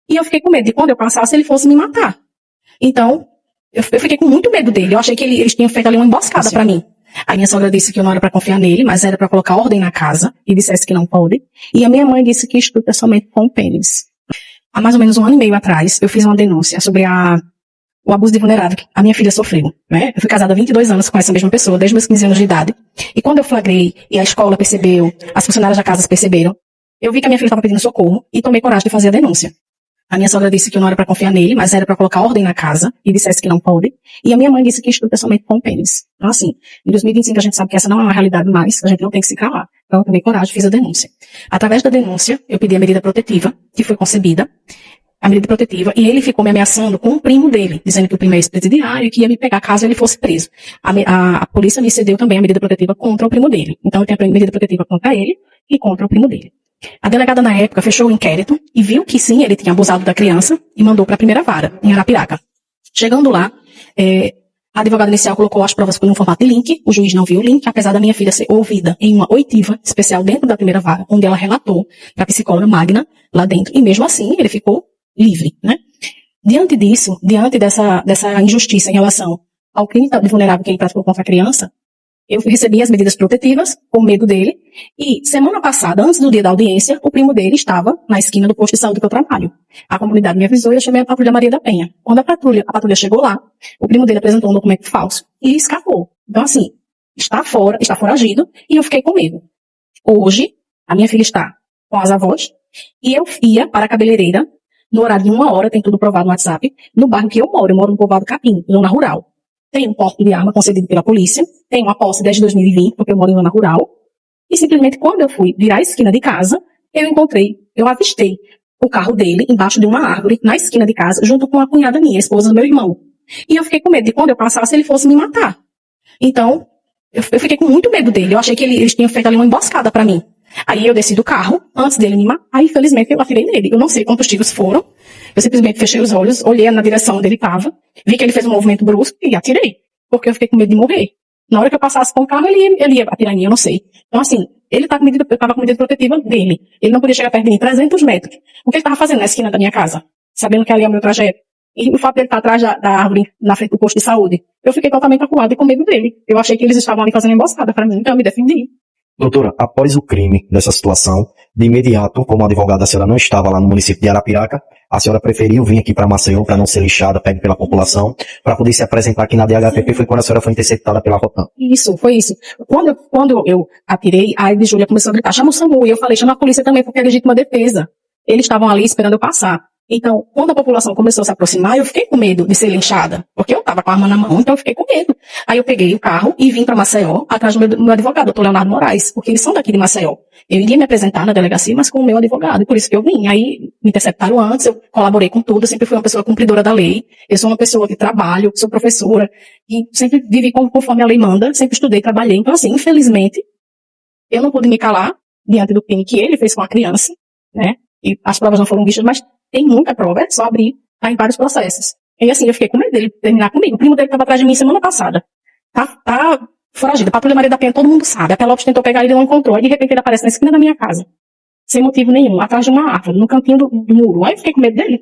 E eu fiquei com medo de quando eu passasse ele fosse me matar. Então, eu fiquei com muito medo dele. Eu achei que eles tinham feito ali uma emboscada pra mim. A minha sogra disse que não era pra confiar nele, mas era pra colocar ordem na casa, e dissesse que não pode. E a minha mãe disse que estuda somente com o pênis. Há mais ou menos 1 ano e meio atrás, eu fiz uma denúncia sobre o abuso de vulnerável que a minha filha sofreu, né? Eu fui casada há 22 anos com essa mesma pessoa, desde meus 15 anos de idade. E quando eu flagrei, e a escola percebeu, as funcionárias da casa perceberam, eu vi que a minha filha estava pedindo socorro e tomei coragem de fazer a denúncia. A minha sogra disse que não era para confiar nele, mas era para colocar ordem na casa, e dissesse que não pode. E a minha mãe disse que estuda somente com o pênis. Então, assim, em 2025 a gente sabe que essa não é uma realidade mais, a gente não tem que se calar. Então, eu tomei coragem, fiz a denúncia. Através da denúncia, eu pedi a medida protetiva, que foi concebida, a medida protetiva, e ele ficou me ameaçando com o primo dele, dizendo que o primo é ex-presidiário e que ia me pegar caso ele fosse preso. A polícia me cedeu também a medida protetiva contra o primo dele. Então, eu tenho a medida protetiva contra ele e contra o primo dele. A delegada, na época, fechou o inquérito e viu que sim, ele tinha abusado da criança e mandou para a primeira vara, em Arapiraca. Chegando lá, a advogada inicial colocou as provas em um formato de link, o juiz não viu o link, apesar da minha filha ser ouvida em uma oitiva especial dentro da primeira vara, onde ela relatou para a psicóloga Magna lá dentro, e mesmo assim ele ficou livre, né? Diante disso, diante dessa injustiça em relação ao crime de vulnerável que ele praticou contra a criança, eu recebi as medidas protetivas, com medo dele, e semana passada, antes do dia da audiência, o primo dele estava na esquina do posto de saúde que eu trabalho. A comunidade me avisou e eu chamei a patrulha Maria da Penha. Quando a patrulha chegou lá, o primo dele apresentou um documento falso e escapou. Então, assim, está foragido, e eu fiquei com medo. Hoje, a minha filha está com as avós, e eu ia para a cabeleireira, no horário de 1 hora, tem tudo provado no WhatsApp, no bairro que eu moro no povoado Capim, zona rural. Tem um porte de arma concedido pela polícia, tem uma posse desde 2020, porque eu moro em zona rural, e simplesmente quando eu fui virar a esquina de casa, eu avistei o carro dele embaixo de uma árvore, na esquina de casa, junto com a cunhada minha, a esposa do meu irmão. E eu fiquei com medo de quando eu passasse ele fosse me matar. Então, eu fiquei com muito medo dele, eu achei que eles tinham feito ali uma emboscada pra mim. Aí eu desci do carro, antes dele me matar, aí infelizmente eu atirei nele. Eu não sei quantos tiros foram, eu simplesmente fechei os olhos, olhei na direção onde ele estava, vi que ele fez um movimento brusco e atirei, porque eu fiquei com medo de morrer. Na hora que eu passasse com o carro, ele ia atirar em mim, eu não sei. Então assim, eu estava com medida protetiva dele. Ele não podia chegar perto de mim, 300 metros. O que ele estava fazendo na esquina da minha casa? Sabendo que ali é o meu trajeto. E o fato dele estar atrás da árvore, na frente do posto de saúde. Eu fiquei totalmente acuada e com medo dele. Eu achei que eles estavam ali fazendo emboscada para mim, então eu me defendi. Doutora, após o crime dessa situação, de imediato, como advogada, a senhora não estava lá no município de Arapiraca, a senhora preferiu vir aqui para Maceió para não ser lixada, pegue pela população, para poder se apresentar aqui na DHPP, foi quando a senhora foi interceptada pela Rotan. Isso, foi isso. Quando eu atirei, a de Júlia começou a gritar, chama o SAMU, e eu falei, chama a polícia também, porque é legítima defesa. Eles estavam ali esperando eu passar. Então, quando a população começou a se aproximar, eu fiquei com medo de ser linchada, porque eu estava com a arma na mão, então eu fiquei com medo. Aí eu peguei o carro e vim para Maceió, atrás do meu advogado, doutor Leonardo Moraes, porque eles são daqui de Maceió. Eu iria me apresentar na delegacia, mas com o meu advogado, e por isso que eu vim. Aí me interceptaram antes, eu colaborei com tudo, eu sempre fui uma pessoa cumpridora da lei, eu sou uma pessoa que trabalho, sou professora, e sempre vivi conforme a lei manda, sempre estudei, trabalhei. Então assim, infelizmente, eu não pude me calar diante do crime que ele fez com a criança, né? E as provas não foram vistas, mas tem muita prova, é só abrir, tá em vários processos. E assim, eu fiquei com medo dele terminar comigo. O primo dele estava atrás de mim semana passada. Tá foragido. Patrulha Maria da Penha, todo mundo sabe. A Pelopes tentou pegar ele e não encontrou. Aí de repente ele aparece na esquina da minha casa. Sem motivo nenhum, atrás de uma árvore, no cantinho do muro. Aí eu fiquei com medo dele.